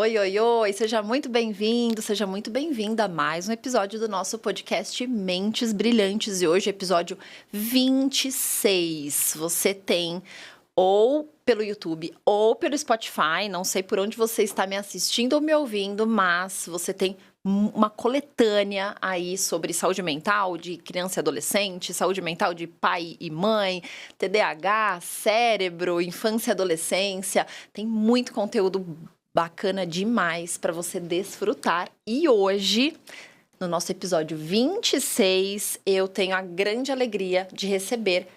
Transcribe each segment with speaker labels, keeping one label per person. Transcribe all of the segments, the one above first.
Speaker 1: Oi, oi, oi, seja muito bem-vindo, seja muito bem-vinda a mais um episódio do nosso podcast Mentes Brilhantes. E hoje, episódio 26. Você tem ou pelo YouTube ou pelo Spotify, não sei por onde você está me assistindo ou me ouvindo, mas você tem uma coletânea aí sobre saúde mental de criança e adolescente, saúde mental de pai e mãe, TDAH, cérebro, infância e adolescência. Tem muito conteúdo bacana demais para você desfrutar. E hoje, no nosso episódio 26, eu tenho a grande alegria de receber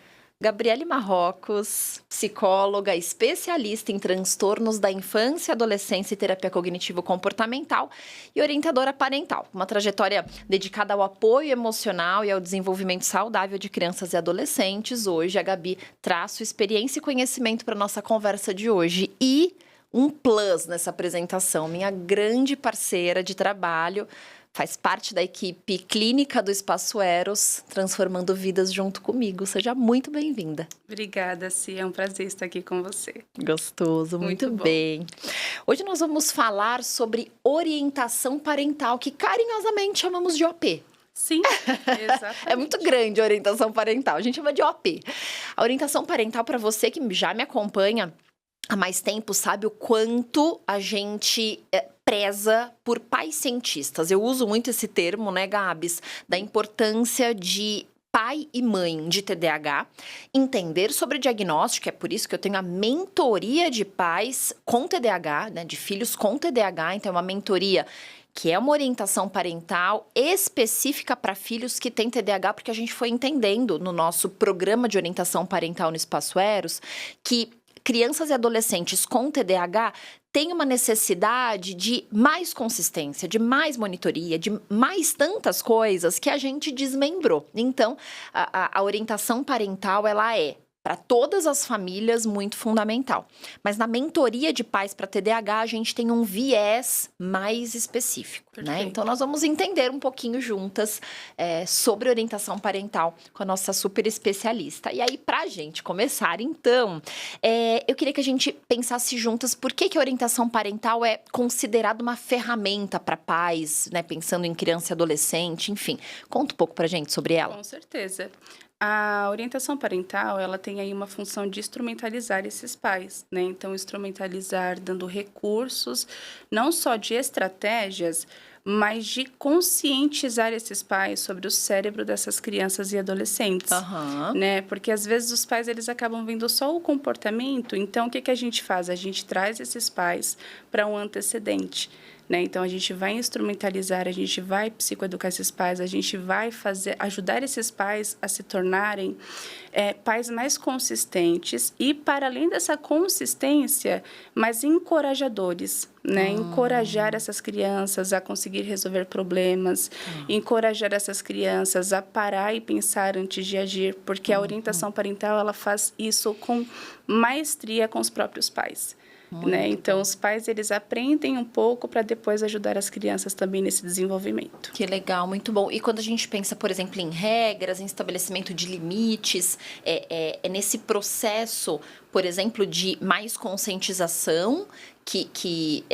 Speaker 1: Gabriele Marrocos, psicóloga, especialista em transtornos da infância, adolescência e terapia cognitivo-comportamental e orientadora parental. Uma trajetória dedicada ao apoio emocional e ao desenvolvimento saudável de crianças e adolescentes. Hoje, a Gabi traz sua experiência e conhecimento para a nossa conversa de hoje. E um plus nessa apresentação, minha grande parceira de trabalho, faz parte da equipe clínica do Espaço Eros, transformando vidas junto comigo. Seja muito bem-vinda.
Speaker 2: Obrigada, Cia. É um prazer estar aqui com você.
Speaker 1: Gostoso, muito bem. Hoje nós vamos falar sobre orientação parental, que carinhosamente chamamos de OP.
Speaker 2: Sim, exatamente.
Speaker 1: É muito grande a orientação parental, a gente chama de OP. A orientação parental, para você que já me acompanha há mais tempo, sabe o quanto a gente preza por pais cientistas. Eu uso muito esse termo, né, Gabs? Da importância de pai e mãe de TDAH, entender sobre diagnóstico, é por isso que eu tenho a mentoria de pais com TDAH, né, de filhos com TDAH, então é uma mentoria que é uma orientação parental específica para filhos que têm TDAH, porque a gente foi entendendo no nosso programa de orientação parental no Espaço Eros que crianças e adolescentes com TDAH têm uma necessidade de mais consistência, de mais monitoria, de mais tantas coisas que a gente desmembrou. Então, a orientação parental, ela é, para todas as famílias, muito fundamental. Mas na mentoria de pais para TDAH, a gente tem um viés mais específico, né? Então, nós vamos entender um pouquinho juntas sobre orientação parental com a nossa super especialista. E aí, para a gente começar, então, eu queria que a gente pensasse juntas por que a orientação parental é considerada uma ferramenta para pais, né? Pensando em criança e adolescente, enfim. Conta um pouco para a gente sobre ela.
Speaker 2: Com certeza. A orientação parental, ela tem aí uma função de instrumentalizar esses pais, né? Então, instrumentalizar dando recursos, não só de estratégias, mas de conscientizar esses pais sobre o cérebro dessas crianças e adolescentes, né? Porque, às vezes, os pais, eles acabam vendo só o comportamento. Então, o que a gente faz? A gente traz esses pais para um antecedente, né? Então, a gente vai instrumentalizar, a gente vai psicoeducar esses pais, a gente vai ajudar esses pais a se tornarem pais mais consistentes e, para além dessa consistência, mais encorajadores, né? Encorajar essas crianças a conseguir resolver problemas, encorajar essas crianças a parar e pensar antes de agir, porque a orientação parental, ela faz isso com maestria com os próprios pais. Né? Então, os pais, eles aprendem um pouco para depois ajudar as crianças também nesse desenvolvimento.
Speaker 1: Que legal, muito bom. E quando a gente pensa, por exemplo, em regras, em estabelecimento de limites, é nesse processo, por exemplo, de mais conscientização que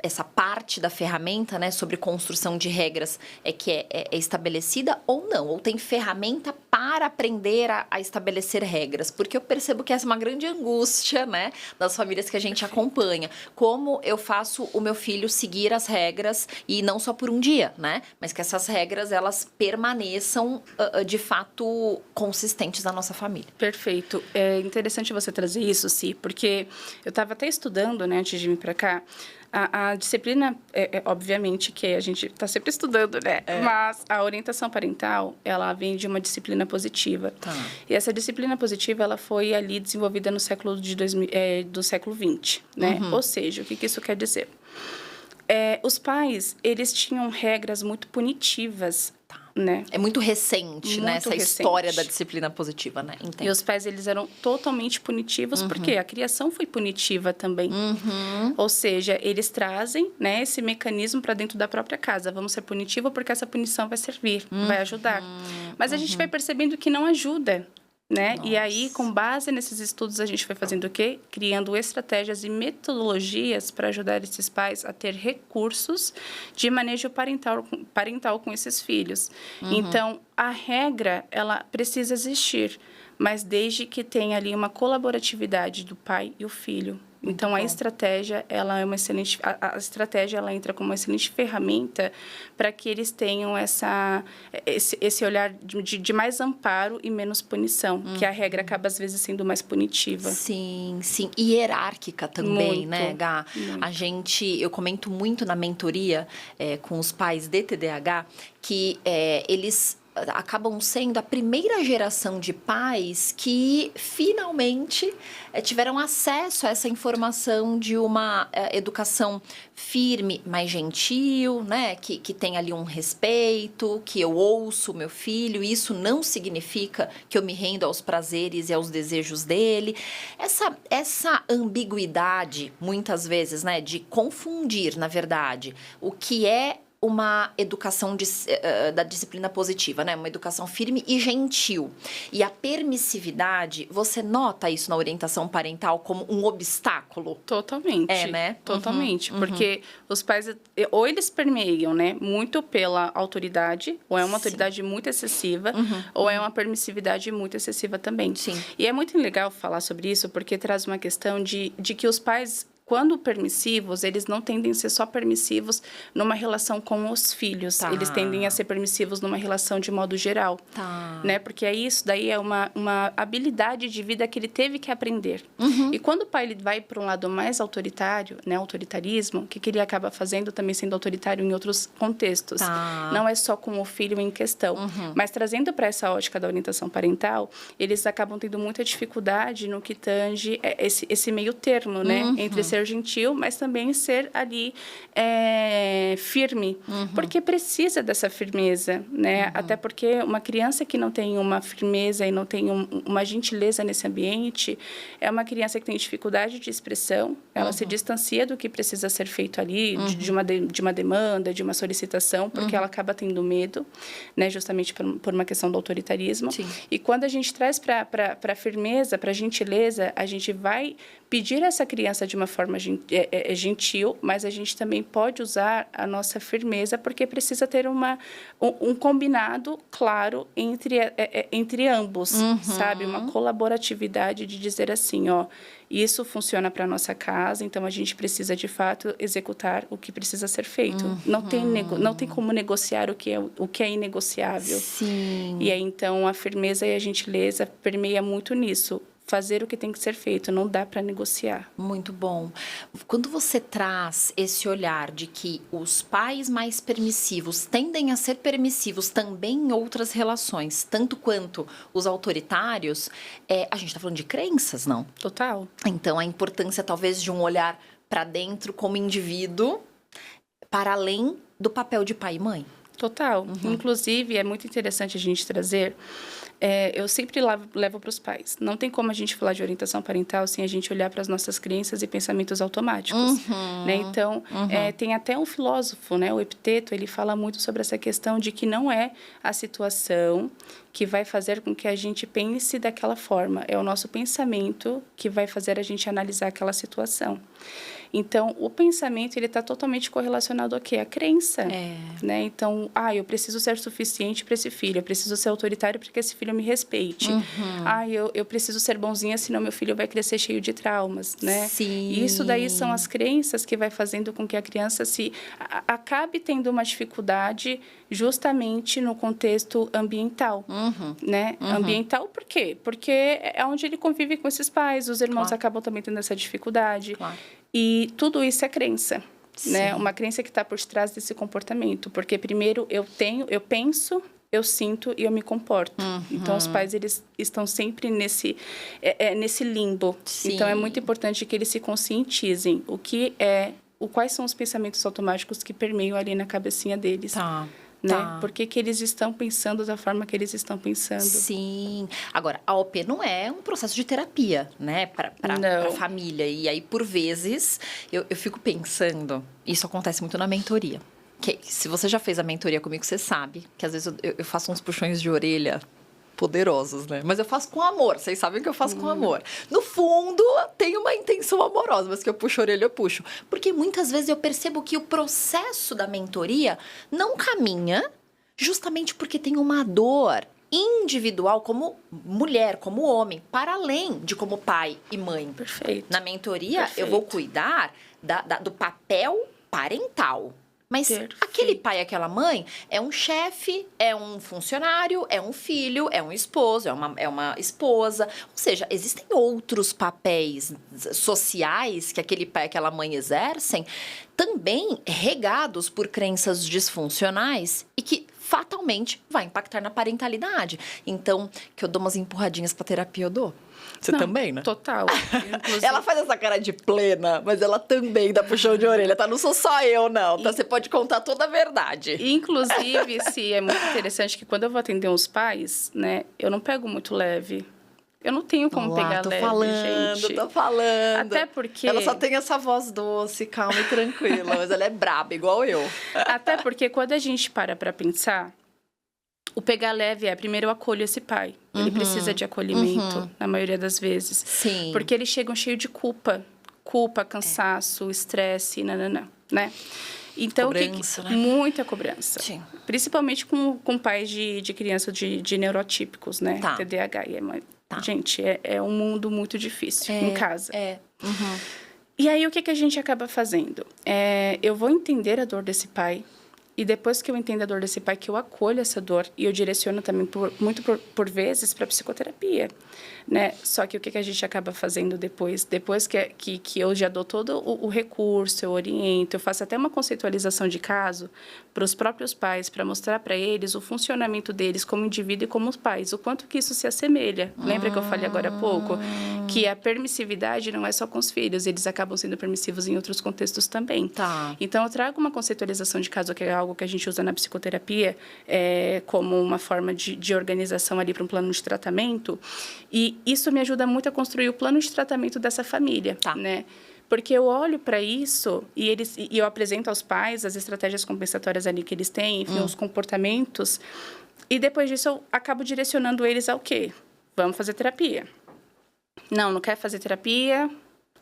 Speaker 1: essa parte da ferramenta, né, sobre construção de regras é estabelecida ou não? Ou tem ferramenta para aprender a estabelecer regras? Porque eu percebo que essa é uma grande angústia, né, das famílias que a gente acompanha. Como eu faço o meu filho seguir as regras e não só por um dia, né? Mas que essas regras, elas permaneçam, de fato, consistentes na nossa família.
Speaker 2: Perfeito. É interessante você trazer isso, Si, porque eu estava até estudando, né, antes de vir para cá. A disciplina, obviamente, que a gente está sempre estudando, né? Mas a orientação parental, ela vem de uma disciplina positiva. E essa disciplina positiva, ela foi ali desenvolvida no século do século XX, né? Ou seja, o que isso quer dizer? Os pais, eles tinham regras muito punitivas, né?
Speaker 1: É muito recente,
Speaker 2: muito
Speaker 1: né? Essa
Speaker 2: recente.
Speaker 1: História da disciplina positiva, né? Entendo.
Speaker 2: E os pais, eles eram totalmente punitivos, porque a criação foi punitiva também. Ou seja, eles trazem, né, esse mecanismo para dentro da própria casa. Vamos ser punitivos porque essa punição vai servir, vai ajudar. Mas a gente vai percebendo que não ajuda. né?
Speaker 1: Nossa.
Speaker 2: E aí, com base nesses estudos, a gente foi fazendo o quê? Criando estratégias e metodologias para ajudar esses pais a ter recursos de manejo parental com esses filhos. Então, a regra, ela precisa existir, mas desde que tenha ali uma colaboratividade do pai e o filho. Então, a estratégia, ela é uma excelente... A estratégia, ela entra como uma excelente ferramenta para que eles tenham esse olhar de mais amparo e menos punição, que a regra acaba, às vezes, sendo mais punitiva.
Speaker 1: Sim, sim. E hierárquica também,
Speaker 2: Muito,
Speaker 1: né, Gá?
Speaker 2: muito.
Speaker 1: Eu comento muito na mentoria com os pais de TDAH que eles acabam sendo a primeira geração de pais que finalmente tiveram acesso a essa informação de uma educação firme, mais gentil, né? Que tem ali um respeito, que eu ouço o meu filho. Isso não significa que eu me rendo aos prazeres e aos desejos dele. Essa ambiguidade, muitas vezes, né? De confundir, na verdade, o que é uma educação da disciplina positiva, né? Uma educação firme e gentil. E a permissividade, você nota isso na orientação parental como um obstáculo?
Speaker 2: Totalmente.
Speaker 1: É, né?
Speaker 2: Totalmente. Porque os pais, ou eles permeiam, né? Muito pela autoridade, ou é uma autoridade muito excessiva, ou é uma permissividade muito excessiva também.
Speaker 1: Sim.
Speaker 2: E é muito legal falar sobre isso, porque traz uma questão de que os pais, quando permissivos, eles não tendem a ser só permissivos numa relação com os filhos.
Speaker 1: Tá.
Speaker 2: Eles tendem a ser permissivos numa relação de modo geral.
Speaker 1: Tá.
Speaker 2: Né? Porque isso daí é uma habilidade de vida que ele teve que aprender. E quando o pai ele vai para um lado mais autoritário, né? Autoritarismo, o que ele acaba fazendo também sendo autoritário em outros contextos.
Speaker 1: Tá.
Speaker 2: Não é só com o filho em questão. Mas trazendo para essa ótica da orientação parental, eles acabam tendo muita dificuldade no que tange esse meio termo, né? Entre ser gentil, mas também ser ali firme. Porque precisa dessa firmeza, né? Até porque uma criança que não tem uma firmeza e não tem uma gentileza nesse ambiente é uma criança que tem dificuldade de expressão, ela se distancia do que precisa ser feito ali, de uma demanda, de uma solicitação, porque ela acaba tendo medo, né? Justamente por uma questão do autoritarismo.
Speaker 1: Sim.
Speaker 2: E quando a gente traz para a firmeza, para a gentileza, a gente vai pedir essa criança de uma forma gentil, mas a gente também pode usar a nossa firmeza, porque precisa ter um combinado claro entre ambos, sabe? Uma colaboratividade de dizer assim, ó, isso funciona para a nossa casa, então a gente precisa, de fato, executar o que precisa ser feito. Não tem como negociar o que é inegociável.
Speaker 1: Sim.
Speaker 2: E aí, então, a firmeza e a gentileza permeia muito nisso. Fazer o que tem que ser feito, não dá para negociar.
Speaker 1: Muito bom. Quando você traz esse olhar de que os pais mais permissivos tendem a ser permissivos também em outras relações, tanto quanto os autoritários, a gente está falando de crenças, não?
Speaker 2: Total.
Speaker 1: Então, a importância talvez de um olhar para dentro como indivíduo, para além do papel de pai e mãe.
Speaker 2: Total. Inclusive, é muito interessante a gente trazer... eu sempre levo para os pais. Não tem como a gente falar de orientação parental sem a gente olhar para as nossas crenças e pensamentos automáticos. Né? Então, tem até um filósofo, né? O Epiteto, ele fala muito sobre essa questão de que não é a situação que vai fazer com que a gente pense daquela forma. É o nosso pensamento que vai fazer a gente analisar aquela situação. Então, o pensamento, ele está totalmente correlacionado ao quê? A crença. Né? Então, eu preciso ser suficiente para esse filho, eu preciso ser autoritário para que esse filho me respeite. Eu preciso ser bonzinha, senão meu filho vai crescer cheio de traumas, né?
Speaker 1: Sim.
Speaker 2: E isso daí são as crenças que vai fazendo com que a criança acabe tendo uma dificuldade justamente no contexto ambiental, né? Ambiental por quê? Porque é onde ele convive com esses pais, os irmãos acabam também tendo essa dificuldade. E tudo isso é crença, né? Uma crença que está por trás desse comportamento. Porque primeiro eu penso, eu sinto e eu me comporto. Então, os pais, eles estão sempre nesse limbo.
Speaker 1: Sim.
Speaker 2: Então, é muito importante que eles se conscientizem quais são os pensamentos automáticos que permeiam ali na cabecinha deles. Né? Por que eles estão pensando da forma que eles estão pensando.
Speaker 1: Sim. Agora, a OP não é um processo de terapia, né? Para a família. E aí, por vezes, eu fico pensando... Isso acontece muito na mentoria. Que, se você já fez a mentoria comigo, você sabe que, às vezes, eu faço uns puxões de orelha poderosos, né? Mas eu faço com amor, vocês sabem que eu faço com amor. No fundo, tem uma intenção amorosa, mas que eu puxo a orelha, eu puxo. Porque muitas vezes eu percebo que o processo da mentoria não caminha justamente porque tem uma dor individual como mulher, como homem, para além de como pai e mãe.
Speaker 2: Perfeito.
Speaker 1: Na mentoria,
Speaker 2: Perfeito.
Speaker 1: eu vou cuidar do papel parental. Mas
Speaker 2: Perfeito.
Speaker 1: aquele pai e aquela mãe é um chefe, é um funcionário, é um filho, é um esposo, é uma esposa. Ou seja, existem outros papéis sociais que aquele pai e aquela mãe exercem, também regados por crenças disfuncionais e que fatalmente vai impactar na parentalidade. Então, que eu dou umas empurradinhas pra terapia, eu dou. Você também, né?
Speaker 2: Total. Inclusive...
Speaker 1: Ela faz essa cara de plena, mas ela também dá puxão de orelha, tá? Não sou só eu, não. Tá? Você pode contar toda a verdade.
Speaker 2: Inclusive, se é muito interessante que quando eu vou atender os pais, né, eu não pego muito leve. Eu não tenho como pegar leve, gente.
Speaker 1: Tô falando.
Speaker 2: Até porque...
Speaker 1: Ela só tem essa voz doce, calma e tranquila, mas ela é braba, igual eu.
Speaker 2: Até porque quando a gente para pra pensar, o pegar leve é, primeiro eu acolho esse pai. Ele precisa de acolhimento, na maioria das vezes.
Speaker 1: Sim.
Speaker 2: Porque eles chegam cheios de culpa. Culpa, cansaço, estresse, nananã, né? Então,
Speaker 1: cobrança, né?
Speaker 2: Muita cobrança.
Speaker 1: Sim.
Speaker 2: Principalmente com pais de criança de neurotípicos, né?
Speaker 1: Tá.
Speaker 2: TDAH. Gente, é um mundo muito difícil em casa. E aí, o que a gente acaba fazendo? Eu vou entender a dor desse pai. E depois que eu entendo a dor desse pai, que eu acolho essa dor e eu direciono também, por vezes, para psicoterapia, né? Só que o que a gente acaba fazendo depois? Depois que eu já dou todo o recurso, eu oriento, eu faço até uma conceitualização de caso para os próprios pais, para mostrar para eles o funcionamento deles como indivíduo e como pais, o quanto que isso se assemelha. Lembra que eu falei agora há pouco? Que a permissividade não é só com os filhos, eles acabam sendo permissivos em outros contextos também.
Speaker 1: Tá.
Speaker 2: Então, eu trago uma conceitualização de caso, que é algo que a gente usa na psicoterapia, como uma forma de organização ali para um plano de tratamento. E isso me ajuda muito a construir o plano de tratamento dessa família, né? Porque eu olho para isso e eu apresento aos pais as estratégias compensatórias ali que eles têm, enfim, os comportamentos. E depois disso, eu acabo direcionando eles ao quê? Vamos fazer terapia. Não quer fazer terapia?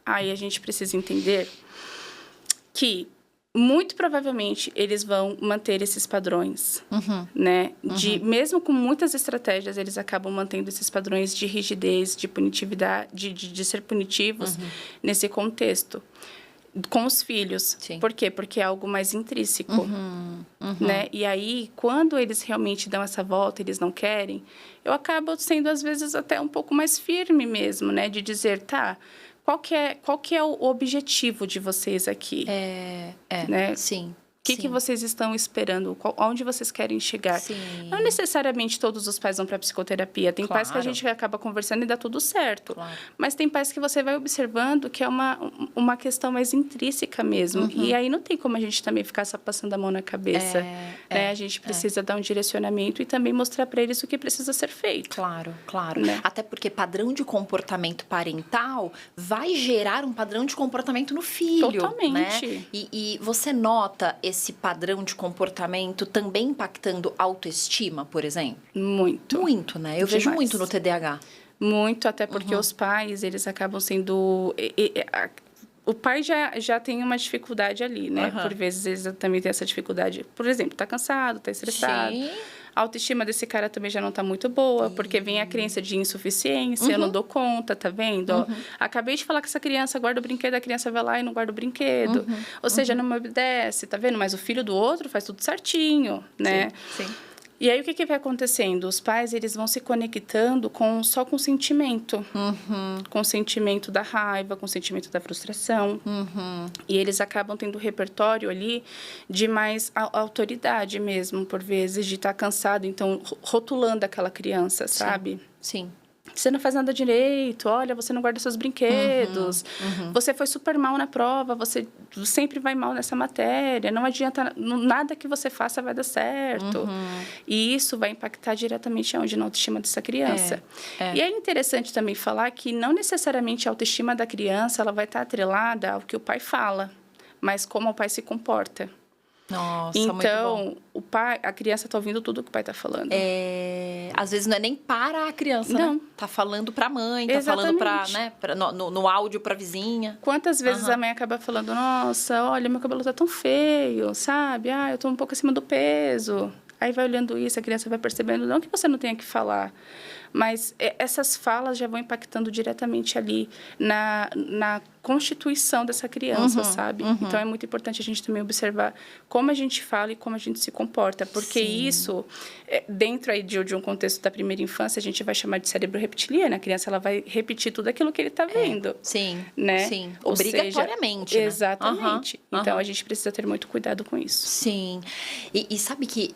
Speaker 2: Aí a gente precisa entender que muito provavelmente eles vão manter esses padrões, né? Mesmo com muitas estratégias, eles acabam mantendo esses padrões de rigidez, de punitividade, de ser punitivos nesse contexto. Com os filhos.
Speaker 1: Sim.
Speaker 2: Por quê? Porque é algo mais intrínseco, né? E aí, quando eles realmente dão essa volta, eles não querem, eu acabo sendo, às vezes, até um pouco mais firme mesmo, né? De dizer, qual que é o objetivo de vocês aqui? Né?
Speaker 1: Sim.
Speaker 2: O que vocês estão esperando? Onde vocês querem chegar?
Speaker 1: Sim.
Speaker 2: Não necessariamente todos os pais vão para psicoterapia. Tem pais que a
Speaker 1: Claro.
Speaker 2: gente acaba conversando e dá tudo certo.
Speaker 1: Claro.
Speaker 2: Mas tem pais que você vai observando que é uma questão mais intrínseca mesmo. E aí não tem como a gente também ficar só passando a mão na cabeça. Né? A gente precisa dar um direcionamento e também mostrar para eles o que precisa ser feito.
Speaker 1: Claro, claro.
Speaker 2: Né?
Speaker 1: Até porque padrão de comportamento parental vai gerar um padrão de comportamento no filho.
Speaker 2: Totalmente.
Speaker 1: Né? E você nota esse padrão de comportamento também impactando autoestima, por exemplo?
Speaker 2: Muito.
Speaker 1: Muito, né? Eu vejo muito no TDAH.
Speaker 2: Muito, até porque os pais, eles acabam sendo... O pai já tem uma dificuldade ali, né? Por vezes, eles também têm essa dificuldade. Por exemplo, tá cansado, tá estressado.
Speaker 1: Sim.
Speaker 2: A autoestima desse cara também já não tá muito boa, porque vem a crença de insuficiência, eu não dou conta, tá vendo? Ó, acabei de falar que essa criança guarda o brinquedo, a criança vai lá e não guarda o brinquedo. Ou seja, não me obedece, tá vendo? Mas o filho do outro faz tudo certinho, né?
Speaker 1: Sim.
Speaker 2: E aí, o que vai acontecendo? Os pais, eles vão se conectando só com o sentimento. Com o sentimento da raiva, com o sentimento da frustração. E eles acabam tendo repertório ali de mais autoridade mesmo, por vezes, de estar cansado. Então, rotulando aquela criança, sabe?
Speaker 1: Sim.
Speaker 2: Você não faz nada direito, olha, você não guarda seus brinquedos, você foi super mal na prova, você sempre vai mal nessa matéria, não adianta, nada que você faça vai dar certo. E isso vai impactar diretamente onde? Na autoestima dessa criança. E é interessante também falar que não necessariamente a autoestima da criança ela vai estar atrelada ao que o pai fala, mas como o pai se comporta.
Speaker 1: Nossa, muito bom.
Speaker 2: Então, a criança tá ouvindo tudo que o pai tá falando.
Speaker 1: Às vezes não é nem para a criança,
Speaker 2: Não.
Speaker 1: né? Tá falando pra mãe, tá
Speaker 2: Exatamente.
Speaker 1: falando no áudio pra vizinha.
Speaker 2: Quantas vezes a mãe acaba falando, nossa, olha, meu cabelo tá tão feio, sabe? Ah, eu tô um pouco acima do peso. Aí vai olhando isso, a criança vai percebendo, não que você não tenha que falar, mas essas falas já vão impactando diretamente ali na constituição dessa criança, sabe? Então, é muito importante a gente também observar como a gente fala e como a gente se comporta, porque isso, dentro aí de um contexto da primeira infância, a gente vai chamar de cérebro reptiliano. A criança, ela vai repetir tudo aquilo que ele está vendo.
Speaker 1: Sim,
Speaker 2: né?
Speaker 1: sim.
Speaker 2: Ou
Speaker 1: obrigatoriamente,
Speaker 2: seja,
Speaker 1: né?
Speaker 2: Exatamente. Então, a gente precisa ter muito cuidado com isso.
Speaker 1: Sim. E sabe que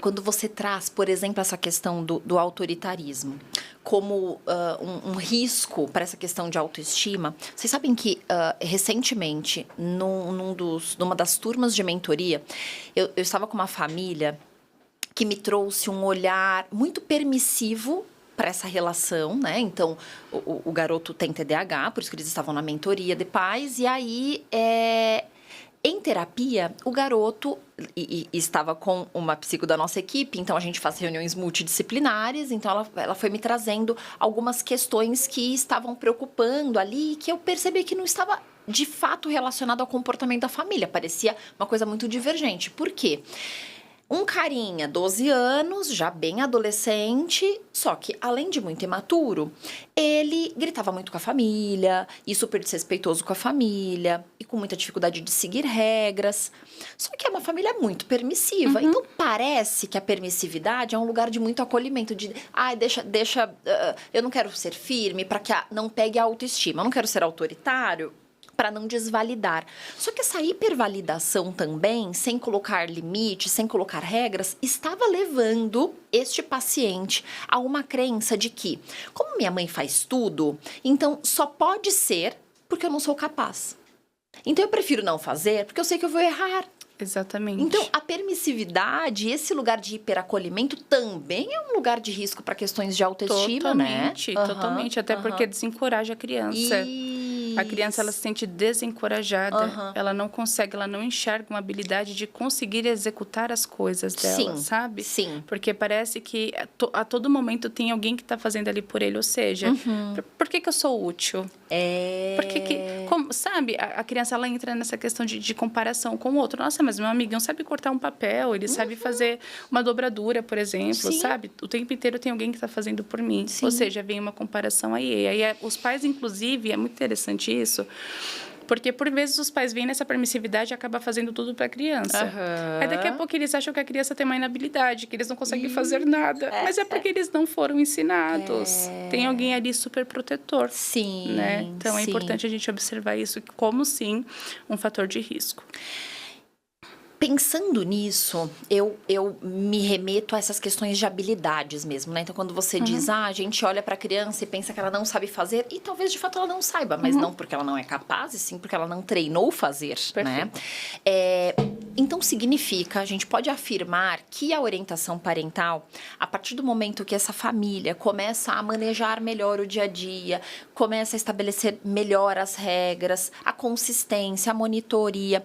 Speaker 1: quando você traz, por exemplo, essa questão do autoritarismo como um risco para essa questão de autoestima, vocês sabem que recentemente, numa das turmas de mentoria, eu estava com uma família que me trouxe um olhar muito permissivo para essa relação, né? Então, o garoto tem TDAH, por isso que eles estavam na mentoria de pais, e aí, em terapia, o garoto e estava com uma psico da nossa equipe, então a gente faz reuniões multidisciplinares, então ela foi me trazendo algumas questões que estavam preocupando ali, que eu percebi que não estava de fato relacionado ao comportamento da família, parecia uma coisa muito divergente. Por quê? Um carinha, 12 anos, já bem adolescente, só que, além de muito imaturo, ele gritava muito com a família, e super desrespeitoso com a família, e com muita dificuldade de seguir regras. Só que é uma família muito permissiva. Então, parece que a permissividade é um lugar de muito acolhimento, de, eu não quero ser firme para que não pegue a autoestima, eu não quero ser autoritário, para não desvalidar. Só que essa hipervalidação também, sem colocar limites, sem colocar regras, estava levando este paciente a uma crença de que, como minha mãe faz tudo, então só pode ser porque eu não sou capaz. Então eu prefiro não fazer porque eu sei que eu vou errar.
Speaker 2: Exatamente.
Speaker 1: Então, a permissividade, esse lugar de hiperacolhimento também é um lugar de risco para questões de autoestima, né?
Speaker 2: Totalmente. Até porque desencoraja a criança. A criança, ela se sente desencorajada. Ela não consegue, ela não enxerga uma habilidade de conseguir executar as coisas dela, sabe?
Speaker 1: Sim.
Speaker 2: Porque parece que a todo momento tem alguém que está fazendo ali por ele. Ou seja, por que eu sou útil? Sabe? A criança, ela entra nessa questão de comparação com o outro. Nossa, mas meu amigão sabe cortar um papel, ele sabe fazer uma dobradura, por exemplo, sabe? O tempo inteiro tem alguém que está fazendo por mim. Ou seja, vem uma comparação aí. Aí os pais, inclusive, é muito interessante isso, porque por vezes os pais vêm nessa permissividade e acabam fazendo tudo para a criança. Aí daqui a pouco eles acham que a criança tem uma inabilidade, que eles não conseguem fazer nada. Mas é porque eles não foram ensinados. Tem alguém ali super protetor.
Speaker 1: Sim.
Speaker 2: Né? Então é importante a gente observar isso como sim um fator de risco.
Speaker 1: Pensando nisso, eu me remeto a essas questões de habilidades mesmo, né? Então, quando você diz, a gente olha para a criança e pensa que ela não sabe fazer, e talvez, de fato, ela não saiba, mas não porque ela não é capaz, e sim porque ela não treinou fazer, né? Então, significa, a gente pode afirmar que a orientação parental, a partir do momento que essa família começa a manejar melhor o dia a dia, começa a estabelecer melhor as regras, a consistência, a monitoria,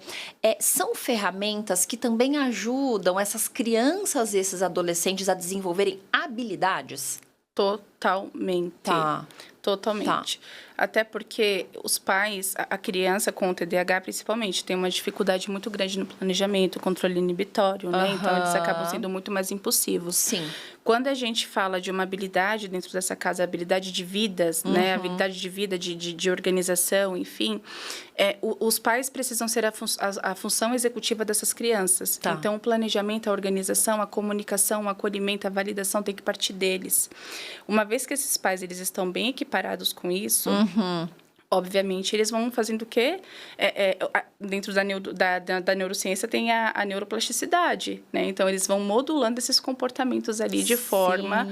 Speaker 1: são ferramentas que também ajudam essas crianças e esses adolescentes a desenvolverem habilidades?
Speaker 2: Totalmente. Totalmente. Até porque os pais, a criança com o TDAH principalmente, tem uma dificuldade muito grande no planejamento, controle inibitório, né? Então, eles acabam sendo muito mais impulsivos.
Speaker 1: Sim.
Speaker 2: Quando a gente fala de uma habilidade dentro dessa casa, habilidade de vidas, né? Habilidade de vida, de organização, enfim, os pais precisam ser a função executiva dessas crianças. Então, o planejamento, a organização, a comunicação, o acolhimento, a validação tem que partir deles. Uma vez que esses pais eles estão bem equiparados com isso, obviamente, eles vão fazendo o quê? Dentro da neurociência tem a neuroplasticidade, né? Então, eles vão modulando esses comportamentos ali de forma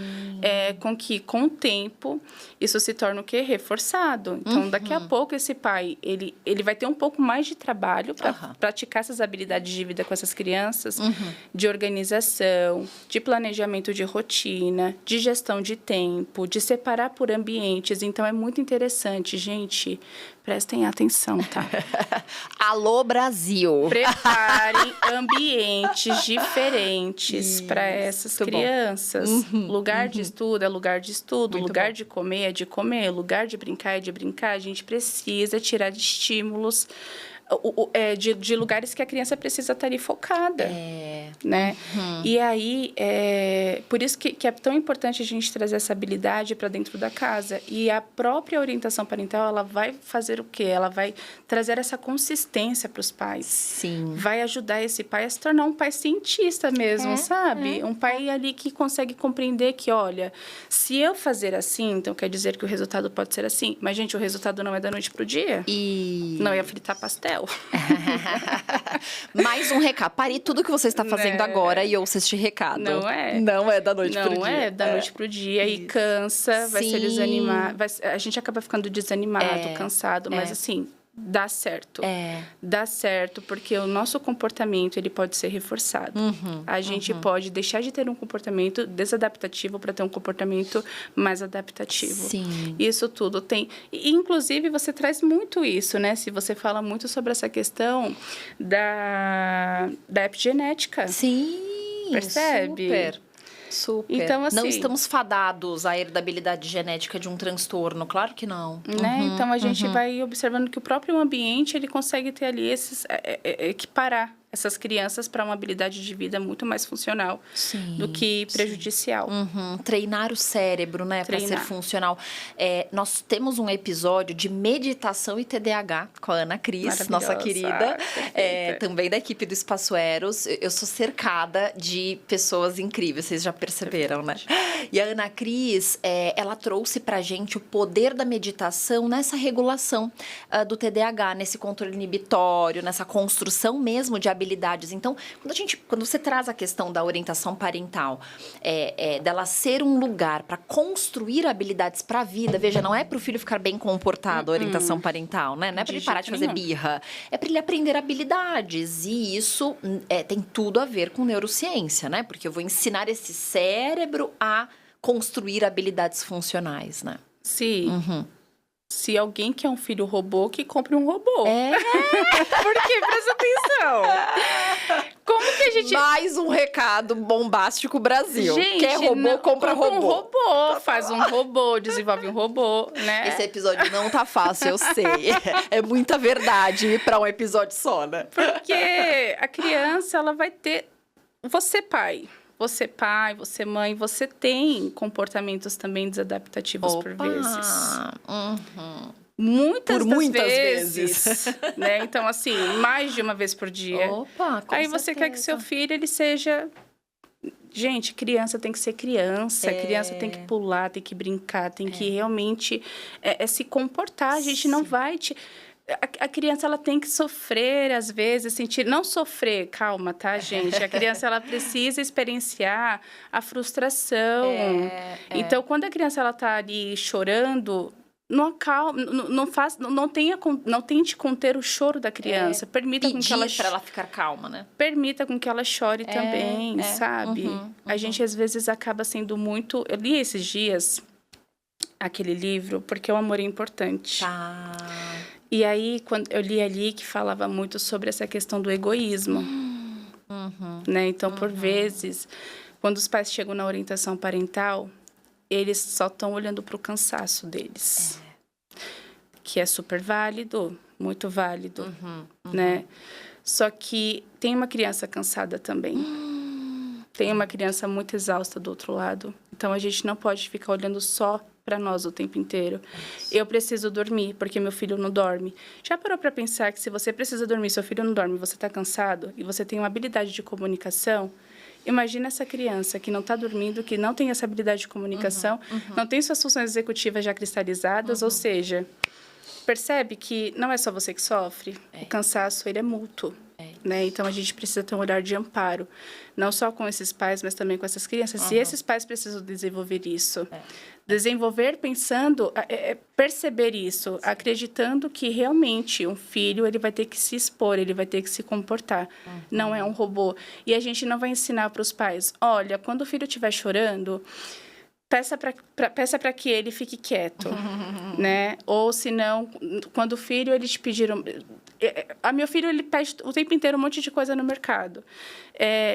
Speaker 2: com que, com o tempo, isso se torna o quê? Reforçado. Então, daqui a pouco, esse pai, ele vai ter um pouco mais de trabalho para praticar essas habilidades de vida com essas crianças, de organização, de planejamento de rotina, de gestão de tempo, de separar por ambientes. Então, é muito interessante, gente, gente, prestem atenção, tá?
Speaker 1: Alô, Brasil!
Speaker 2: Preparem ambientes diferentes para essas crianças. Lugar de estudo é lugar de estudo,
Speaker 1: Muito
Speaker 2: lugar
Speaker 1: bom.
Speaker 2: de comer é de comer, lugar de brincar é de brincar. A gente precisa tirar de estímulos de lugares que a criança precisa estar ali focada, né? E aí, por isso que é tão importante a gente trazer essa habilidade para dentro da casa. E a própria orientação parental, ela vai fazer o quê? Ela vai trazer essa consistência para os pais.
Speaker 1: Sim.
Speaker 2: Vai ajudar esse pai a se tornar um pai cientista mesmo, sabe? Um pai ali que consegue compreender que, olha, se eu fazer assim, então quer dizer que o resultado pode ser assim. Mas, gente, o resultado não é da noite pro dia. Não ia fritar pastel.
Speaker 1: Mais um recado. Pare tudo que você está fazendo agora e ouça este recado.
Speaker 2: Não é.
Speaker 1: Não é da noite pro dia.
Speaker 2: Não é da noite pro dia. E cansa, vai se desanimar. A gente acaba ficando desanimado, cansado. Mas, assim, dá certo. Dá certo, porque o nosso comportamento, ele pode ser reforçado. A gente pode deixar de ter um comportamento desadaptativo para ter um comportamento mais adaptativo.
Speaker 1: Sim.
Speaker 2: Isso tudo tem... E, inclusive, você traz muito isso, né? Se você fala muito sobre essa questão da epigenética.
Speaker 1: Sim,
Speaker 2: percebe?
Speaker 1: Super.
Speaker 2: Então, assim,
Speaker 1: não estamos fadados à herdabilidade genética de um transtorno, claro que não.
Speaker 2: Né? Então, a gente vai observando que o próprio ambiente, ele consegue ter ali equiparar essas crianças para uma habilidade de vida muito mais funcional do que prejudicial.
Speaker 1: Treinar o cérebro, né, para ser funcional. Nós temos um episódio de meditação e TDAH com a Ana Cris, nossa querida, também da equipe do Espaço Eros. Eu sou cercada de pessoas incríveis, vocês já perceberam, né? E a Ana Cris, ela trouxe pra gente o poder da meditação nessa regulação do TDAH, nesse controle inibitório, nessa construção mesmo de habilidades. Então, quando você traz a questão da orientação parental, dela ser um lugar para construir habilidades para a vida, veja, não é para o filho ficar bem comportado a orientação parental, né? Não é para ele parar de fazer birra, é para ele aprender habilidades. E isso tem tudo a ver com neurociência, né? Porque eu vou ensinar esse cérebro a construir habilidades funcionais, né?
Speaker 2: Sim. Se alguém quer um filho robô, que compre um robô. Porque, presta atenção. Como que a gente...
Speaker 1: Mais um recado bombástico, Brasil.
Speaker 2: Gente,
Speaker 1: quer robô, compra robô.
Speaker 2: Um robô, faz um robô, desenvolve um robô, né?
Speaker 1: Esse episódio não tá fácil, eu sei. É muita verdade para um episódio só, né?
Speaker 2: Porque a criança, ela vai ter... Você, pai, você mãe, você tem comportamentos também desadaptativos por vezes. Muitas vezes. Né? Então, assim, mais de uma vez por dia. Aí você quer que seu filho, ele seja... Gente, criança tem que ser criança. Criança tem que pular, tem que brincar, tem que realmente se comportar. A gente não vai te... A criança, ela tem que sofrer, às vezes, sentir... Não sofrer, calma, tá, gente? A criança, ela precisa experienciar a frustração. Então, quando a criança, ela tá ali chorando... Não tente conter o choro da criança. Permita com que ela...
Speaker 1: para ela ficar calma, né?
Speaker 2: Permita com que ela chore também, sabe? A gente, às vezes, acaba sendo muito... Eu li esses dias aquele livro, Porque o Amor é Importante. E aí, quando eu li ali que falava muito sobre essa questão do egoísmo. Né? Então, por vezes, quando os pais chegam na orientação parental, eles só estão olhando para o cansaço deles. Que é super válido, muito válido, né? Só que tem uma criança cansada também. Tem uma criança muito exausta do outro lado. Então, a gente não pode ficar olhando só para nós o tempo inteiro. Eu preciso dormir, porque meu filho não dorme. Já parou para pensar que se você precisa dormir, seu filho não dorme, você está cansado e você tem uma habilidade de comunicação? Imagina essa criança que não está dormindo, que não tem essa habilidade de comunicação, não tem suas funções executivas já cristalizadas, ou seja, percebe que não é só você que sofre, o cansaço, ele é mútuo. Né? Então, a gente precisa ter um olhar de amparo, não só com esses pais, mas também com essas crianças. E esses pais precisam desenvolver isso. Desenvolver pensando, perceber isso, acreditando que realmente um filho, ele vai ter que se expor, ele vai ter que se comportar. Não é um robô. E a gente não vai ensinar para os pais, olha, quando o filho estiver chorando, peça para que ele fique quieto, né? Ou se não, quando o filho, eles te pediram... A meu filho, ele pede o tempo inteiro um monte de coisa no mercado.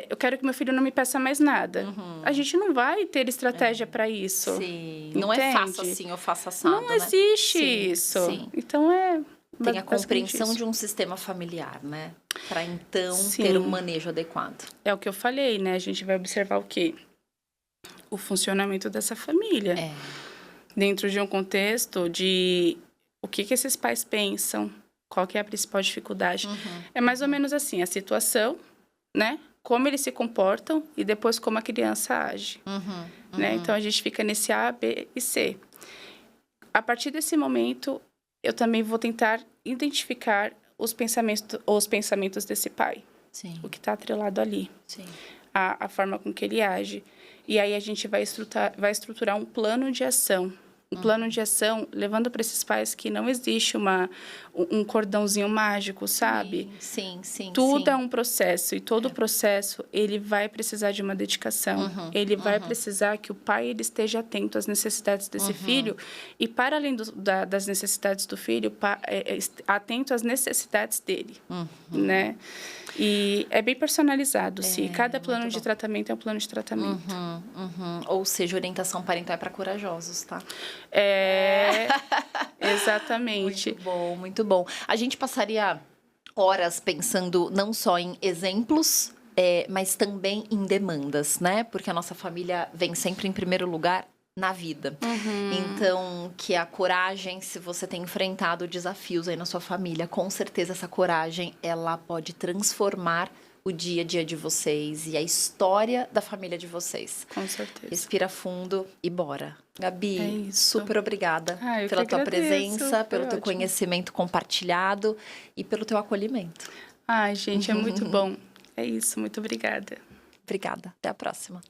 Speaker 2: Eu quero que meu filho não me peça mais nada. A gente não vai ter estratégia para isso.
Speaker 1: Sim. Não é faça assim ou faça assado,
Speaker 2: não existe
Speaker 1: sim,
Speaker 2: isso.
Speaker 1: Sim.
Speaker 2: Então,
Speaker 1: tem a compreensão
Speaker 2: isso.
Speaker 1: de um sistema familiar, né? Para, então,
Speaker 2: Sim.
Speaker 1: ter um manejo adequado.
Speaker 2: É o que eu falei, né? A gente vai observar o quê? O funcionamento dessa família. Dentro de um contexto de o que esses pais pensam, qual que é a principal dificuldade. É mais ou menos assim, a situação, né? Como eles se comportam e depois como a criança age. Né? Então, a gente fica nesse A, B e C. A partir desse momento, eu também vou tentar identificar os pensamentos desse pai.
Speaker 1: Sim.
Speaker 2: O que está atrelado ali.
Speaker 1: Sim.
Speaker 2: A forma com que ele age. E aí, a gente vai estruturar um plano de ação. Um plano de ação levando para esses pais que não existe um cordãozinho mágico, sabe?
Speaker 1: Sim.
Speaker 2: Tudo é um processo. E todo processo, ele vai precisar de uma dedicação. Ele vai precisar que o pai ele esteja atento às necessidades desse filho. E, para além das necessidades do filho, atento às necessidades dele. Né? E é bem personalizado, sim. Cada plano de tratamento é um plano de tratamento.
Speaker 1: Ou seja, orientação parental é para corajosos, tá?
Speaker 2: Exatamente.
Speaker 1: Muito bom, muito bom. A gente passaria horas pensando não só em exemplos, mas também em demandas, né? Porque a nossa família vem sempre em primeiro lugar na vida. Então, que a coragem, se você tem enfrentado desafios aí na sua família, com certeza essa coragem, ela pode transformar o dia a dia de vocês e a história da família de vocês.
Speaker 2: Com certeza.
Speaker 1: Respira fundo e bora. Gabi, super obrigada
Speaker 2: eu
Speaker 1: pela tua
Speaker 2: agradeço.
Speaker 1: presença, pelo teu
Speaker 2: ótimo.
Speaker 1: conhecimento compartilhado e pelo teu acolhimento.
Speaker 2: Ai, gente, é muito bom. É isso, muito obrigada.
Speaker 1: Obrigada. Até a próxima.